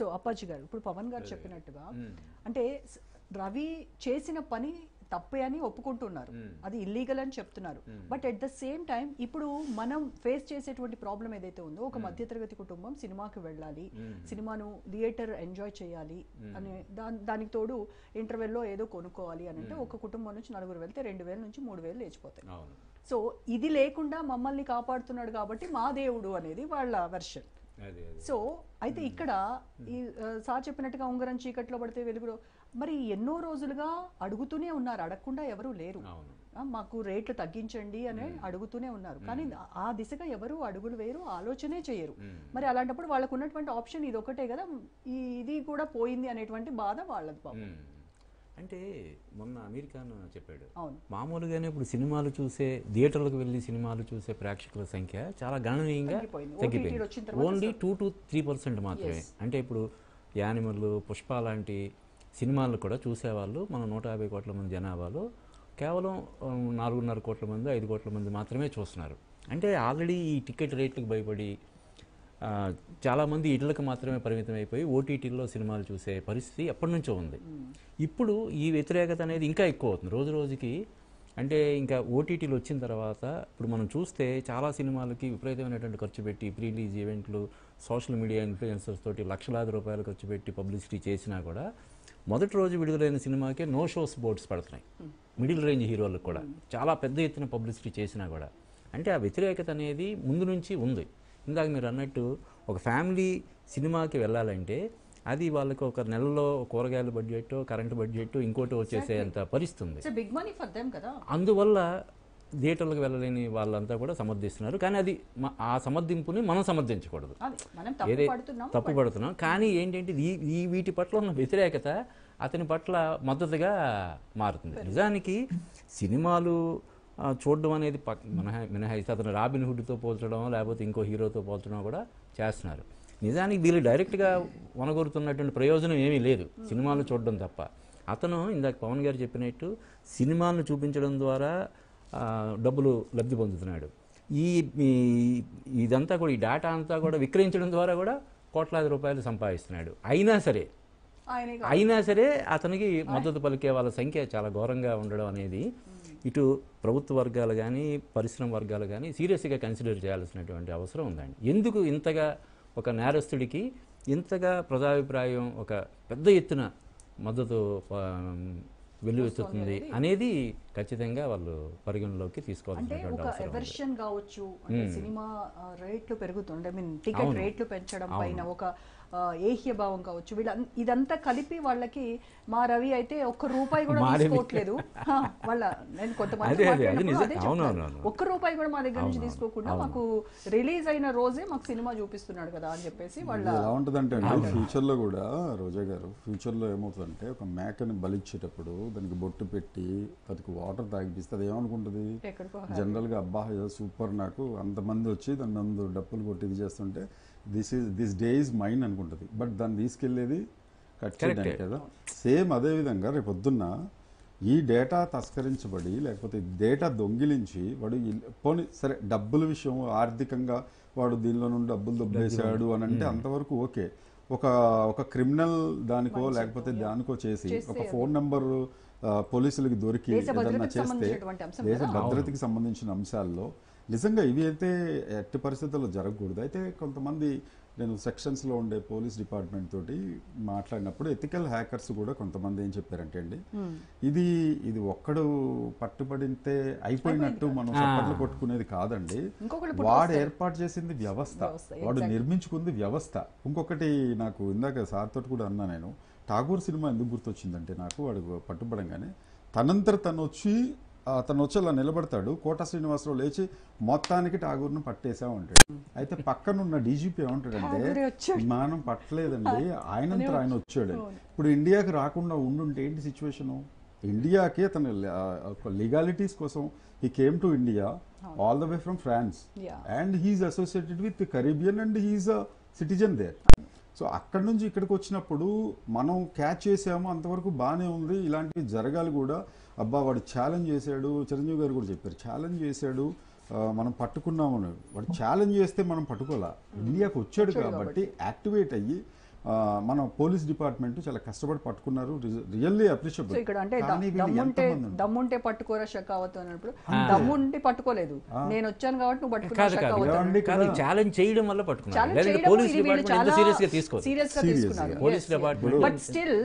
So Appaji గారు ఇప్పుడు పవన్ గారు చెప్పినట్టుగా అంటే రవి చేసిన పని తప్పే అని ఒప్పుకుంటున్నారు, అది ఇల్లీగల్ అని చెప్తున్నారు. But at the same time ఇప్పుడు మనం ఫేస్ చేసేటువంటి ప్రాబ్లం ఏదైతే ఉందో, ఒక మధ్యతరగతి కుటుంబం సినిమాకి వెళ్ళాలి, సినిమాను థియేటర్ ఎంజాయ్ చేయాలి అనే దానికి తోడు ఇంటర్వెల్లో ఏదో కొనుక్కోవాలి అని అంటే ఒక కుటుంబం నుంచి 4 వెళ్తే 2,000 నుంచి 3,000 లేచిపోతాయి. సో ఇది లేకుండా మమ్మల్ని కాపాడుతున్నాడు కాబట్టి మా దేవుడు అనేది వాళ్ళ వెర్షన్. సో అయితే ఇక్కడ ఈ సార్ చెప్పినట్టుగా ఉంగరం చీకట్లో పడితే వెలుగులో మరి ఎన్నో రోజులుగా అడుగుతూనే ఉన్నారు, అడగకుండా ఎవరు లేరు. మాకు రేట్లు తగ్గించండి అని అడుగుతూనే ఉన్నారు, కానీ ఆ దిశగా ఎవరు అడుగులు వేరు, ఆలోచనే చేయరు. మరి అలాంటప్పుడు వాళ్ళకు ఉన్నటువంటి ఆప్షన్ ఇది ఒకటే కదా, ఇది కూడా పోయింది అనేటువంటి బాధ వాళ్ళది. పాపం అంటే మొన్న అమీర్ ఖాన్ చెప్పాడు, మామూలుగానే ఇప్పుడు సినిమాలు చూసే థియేటర్లకు వెళ్ళి సినిమాలు చూసే ప్రేక్షకుల సంఖ్య చాలా గణనీయంగా తగ్గిపోయింది. ఓన్లీ 2 to 3% మాత్రమే. అంటే ఇప్పుడు యానిమల్, పుష్ప లాంటి సినిమాలు కూడా చూసేవాళ్ళు మన 150 కోట్ల మంది జనాభాలో కేవలం 4.5 కోట్ల మంది 5 కోట్ల మంది మాత్రమే చూస్తున్నారు. అంటే ఆల్రెడీ ఈ టికెట్ రేట్లకు భయపడి చాలామంది ఇళ్లకు మాత్రమే పరిమితం అయిపోయి ఓటీటీల్లో సినిమాలు చూసే పరిస్థితి ఎప్పటి నుంచో ఉంది. ఇప్పుడు ఈ వ్యతిరేకత అనేది ఇంకా ఎక్కువ అవుతుంది రోజు రోజుకి. అంటే ఇంకా ఓటీటీలు వచ్చిన తర్వాత ఇప్పుడు మనం చూస్తే చాలా సినిమాలకి విపరీతమైనటువంటి ఖర్చు పెట్టి ప్రీ రిలీజ్ ఈవెంట్లు, సోషల్ మీడియా ఇన్ఫ్లుయెన్సర్స్ తోటి లక్షలాది రూపాయలు ఖర్చు పెట్టి పబ్లిసిటీ చేసినా కూడా మొదటి రోజు విడుదలైన సినిమాకే నో షోస్ బోర్డ్స్ పడుతున్నాయి. మిడిల్ రేంజ్ హీరోలకు కూడా చాలా పెద్ద ఎత్తున పబ్లిసిటీ చేసినా కూడా అంటే ఆ వ్యతిరేకత అనేది ముందు నుంచి ఉంది. ఇందాక మీరు అన్నట్టు ఒక ఫ్యామిలీ సినిమాకి వెళ్ళాలంటే అది వాళ్ళకి ఒక నెలలో కూరగాయల బడ్జెట్, కరెంటు బడ్జెట్, ఇంకోటి వచ్చేసేంత పరిస్థితుంది. అందువల్ల థియేటర్లకు వెళ్ళలేని వాళ్ళంతా కూడా సమర్థిస్తున్నారు. కానీ అది ఆ సమర్థింపుని మనం సమర్థించకూడదు, తప్పు పడుతున్నాం. కానీ ఏంటంటే ఈ వీటి పట్ల ఉన్న వ్యతిరేకత అతని పట్ల మద్దతుగా మారుతుంది. నిజానికి సినిమాలు చూడడం అనేది మినహాయిస్తే అతను రాబిన్ హుడ్తో పోల్చడం లేకపోతే ఇంకో హీరోతో పోల్చడం కూడా చేస్తున్నారు. నిజానికి వీళ్ళు డైరెక్ట్గా వనగొరుతున్నటువంటి ప్రయోజనం ఏమీ లేదు సినిమాలు చూడడం తప్ప. అతను ఇందాక పవన్ గారు చెప్పినట్టు సినిమాలను చూపించడం ద్వారా డబ్బులు లబ్ధి పొందుతున్నాడు. ఇదంతా కూడా ఈ డేటా అంతా కూడా విక్రయించడం ద్వారా కూడా కోట్లాది రూపాయలు సంపాదిస్తున్నాడు. అయినా సరే అతనికి మద్దతు పలికే వాళ్ళ సంఖ్య చాలా ఘోరంగా ఉండడం అనేది ఇటు ప్రభుత్వ వర్గాలు కానీ పరిశ్రమ వర్గాలు కానీ సీరియస్గా కన్సిడర్ చేయాల్సినటువంటి అవసరం ఉందండి. ఎందుకు ఇంతగా ఒక నేరస్తుడికి ఇంతగా ప్రజాభిప్రాయం ఒక పెద్ద ఎత్తున మద్దతు వెల్లువెత్తుతుంది అనేది ఖచ్చితంగా వాళ్ళు పరిగణలోకి తీసుకోవాల్సినటువంటి అవసరం కావచ్చు. సినిమా రేట్లు పెరుగుతుండే, టికెట్ రేట్లు పెంచడం పైన ఒక ఏహ్య భావం కావచ్చు, వీళ్ళ ఇదంతా కలిపి వాళ్ళకి మా రవి అయితే ₹1 కూడా తీసుకోవట్లేదు. వాళ్ళ నేను కొంతమంది ₹1 కూడా మా దగ్గర నుంచి తీసుకోకుండా మాకు రిలీజ్ అయిన రోజే మాకు సినిమా చూపిస్తున్నాడు కదా అని చెప్పేసి వాళ్ళు. ఎలా ఉంటుందంటే ఫ్యూచర్ లో కూడా రోజా గారు, ఫ్యూచర్ లో ఏమవుతుందంటే ఒక మేకని బలిచ్చేటప్పుడు దానికి బొట్టు పెట్టి దానికి వాటర్ తాగిపిస్తే అది ఏమనుకుంటుంది, జనరల్ గా అబ్బా సూపర్ నాకు అంతమంది వచ్చి దాని నందు డప్పులు కొట్టి ఇది చేస్తుంటే దిస్ డే ఈజ్ మైన్ అనుకుంటుంది. బట్ దాన్ని తీసుకెళ్లేది కట్ చేయడానికి కదా. సేమ్ అదేవిధంగా రేపొద్దున్న ఈ డేటా తస్కరించబడి లేకపోతే డేటా దొంగిలించి వాడు పోనీ సరే డబ్బుల విషయం ఆర్థికంగా వాడు దీనిలో నుండి డబ్బులు దొబ్బేశాడు అని అంటే అంతవరకు ఓకే. ఒక క్రిమినల్ దానికో లేకపోతే దానికో చేసి ఒక ఫోన్ నెంబర్ పోలీసులకి దొరికి ఏదన్నా చేస్తే దేశ భద్రతకి సంబంధించిన అంశాల్లో నిజంగా ఇవి అయితే ఎట్టి పరిస్థితుల్లో జరగకూడదు. అయితే కొంతమంది నేను సెక్షన్స్లో ఉండే పోలీస్ డిపార్ట్మెంట్ తోటి మాట్లాడినప్పుడు ఎథికల్ హ్యాకర్స్ కూడా కొంతమంది ఏం చెప్పారంటే అండి, ఇది ఒక్కడు పట్టుబడితే అయిపోయినట్టు మనం చప్పట్లు కొట్టుకునేది కాదండి, వాడు ఏర్పాటు చేసింది వ్యవస్థ, వాడు నిర్మించుకుంది వ్యవస్థ. ఇంకొకటి నాకు ఇందాక సార్ తోటి కూడా అన్నా, నేను ఠాగూర్ సినిమా ఎందుకు గుర్తొచ్చిందంటే నాకు వాడు పట్టుబడంగానే తనంతర అతను వచ్చి అలా నిలబడతాడు, కోట శ్రీనివాసరావు లేచి మొత్తానికి ఠాగూర్ను పట్టేసాం అంటాడు. అయితే పక్కనున్న డీజీపీ ఏమంటాడంటే మనం పట్టలేదండి, ఆయనంతా ఆయన వచ్చాడు. ఇప్పుడు ఇండియాకి రాకుండా ఉండుంటే ఏంటి సిచ్యువేషను, ఇండియాకి అతను లీగాలిటీస్ కోసం he came to India all the way from France and he's associated with Caribbean and he's a citizen there. So అక్కడి నుంచి ఇక్కడికి వచ్చినప్పుడు మనం క్యాచ్ చేసాము, అంతవరకు బాగానే ఉంది, ఇలాంటివి జరగాలి కూడా. అబ్బా వాడు ఛాలెంజ్ చేశాడు, చిరంజీవి గారు కూడా చెప్పారు ఛాలెంజ్ చేశాడు, మనం పట్టుకున్నామని. వాడు ఛాలెంజ్ చేస్తే మనం పట్టుకోలే, ఇండియాకి వచ్చాడు కాబట్టి యాక్టివేట్ అయ్యి మన పోలీస్ డిపార్ట్మెంట్ చాలా కష్టపడి పట్టుకున్నారు, రియల్లీ అప్రిషియబుల్. ఇక్కడ అంటే దమ్ముంటే పట్టుకోరా షకావత్ అన్నప్పుడు దమ్ముంటే పట్టుకోలేదు, నేను వచ్చాను కాబట్టి నువ్వు పట్టుకున్నావు, ఛాలెంజ్ చేయడం వల్ల పట్టుకున్నారు. పోలీస్ డిపార్ట్మెంట్ సీరియస్ గా తీసుకోవాలి, సీరియస్ గా తీసుకున్నారు. Police department. But still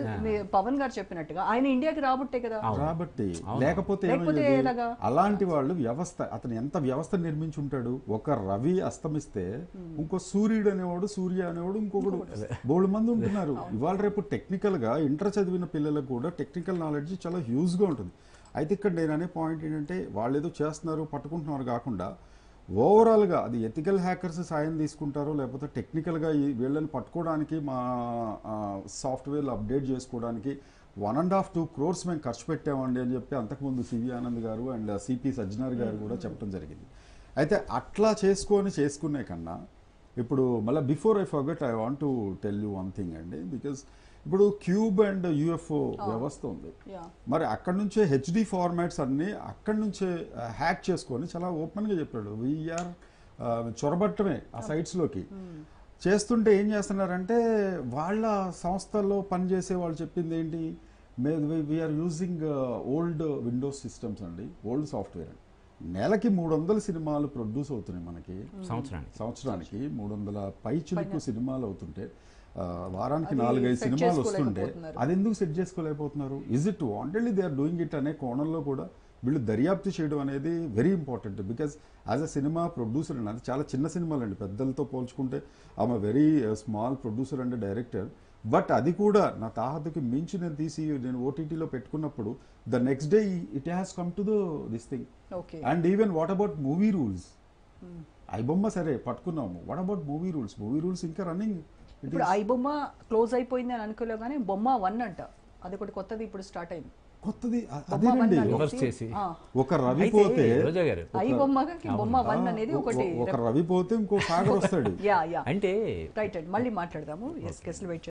Pawan గారు చెప్పినట్టుగా ఆయన ఇండియాకి రాబట్టే కదా, రాబట్టి లేకపోతే అలాంటి వాళ్ళు వ్యవస్థ, అతను ఎంత వ్యవస్థ నిర్మించి ఉంటాడు. ఒక రవి అస్తమిస్తే ఇంకో సూర్యుడు అనేవాడు, సూర్య అనేవాడు ఇంకొకడు, బోల్డ్ మంది ఉంటున్నారు. ఇవాళ రేపు టెక్నికల్ గా ఇంటర్ చదివిన పిల్లలకు కూడా టెక్నికల్ నాలెడ్జ్ చాలా హ్యూజ్ గా ఉంటుంది. అయితే ఇక్కడ నేను అనే పాయింట్ ఏంటంటే వాళ్ళు ఏదో చేస్తున్నారు పట్టుకుంటున్నారు కాకుండా ఓవరాల్గా అది ఎథికల్ హ్యాకర్స్ సాయం తీసుకుంటారో లేకపోతే టెక్నికల్గా ఈ వీళ్ళని పట్టుకోవడానికి మా సాఫ్ట్వేర్లు అప్డేట్ చేసుకోవడానికి 1.5-2 crores మేము ఖర్చు పెట్టామండి అని చెప్పి అంతకుముందు సివి ఆనంద్ గారు అండ్ సిపి సజ్జనార్ గారు కూడా చెప్పడం జరిగింది. అయితే అట్లా చేసుకునే కన్నా ఇప్పుడు మళ్ళీ before I forget I want to tell you one thing అండి, బికాస్ ఇప్పుడు క్యూబ్ అండ్ యూఎఫ్ఓ వ్యవస్థ ఉంది, మరి అక్కడి నుంచే హెచ్డి ఫార్మాట్స్ అన్ని అక్కడి నుంచే హ్యాక్ చేసుకొని చాలా ఓపెన్గా చెప్పాడు, వీఆర్ చొరబట్టమే ఆ సైట్స్లోకి. చేస్తుంటే ఏం చేస్తున్నారంటే వాళ్ళ సంస్థల్లో పనిచేసే వాళ్ళు చెప్పింది ఏంటి, we're using old Windows systems అండి, ఓల్డ్ సాఫ్ట్వేర్ అండి. నెలకి 300 సినిమాలు ప్రొడ్యూస్ అవుతున్నాయి మనకి, సంవత్సరానికి 300 పైచిలుకు సినిమాలు అవుతుంటే, వారానికి 4-5 సినిమాలు వస్తుంటే అది ఎందుకు సెట్ చేసుకోలేకపోతున్నారు? Is it wantedly they are doing it అనే కోణంలో కూడా వీళ్ళు దర్యాప్తు చేయడం అనేది very important. Because as a cinema producer అండి, అది చాలా చిన్న సినిమాలు అండి, పెద్దలతో పోల్చుకుంటే ఆమె very small producer and director. But అది కూడా నా తాహతకి మించి నేను తీసి నేను ఓటీటీలో పెట్టుకున్నప్పుడు the next day it has come to this thing. And even what about movie rules, iBomma సరే పట్టుకున్నాము, వాట్ అబౌట్ మూవీ రూల్స్ ఇంకా రన్నింగ్. ఇప్పుడు ఐబొమ్మ క్లోజ్ అయిపోయింది అని అనుకోలేవు కానీ బొమ్మ 1 అంట, అది ఒకటి కొత్తది ఇప్పుడు స్టార్ట్ అయింది. కొత్తది అదేనండి, ఒక రవి పోతే ఒక రవి పోతే ఇంకో సాగర్ వస్తాడు అంటే రైట్. మళ్ళీ మాట్లాడదాము.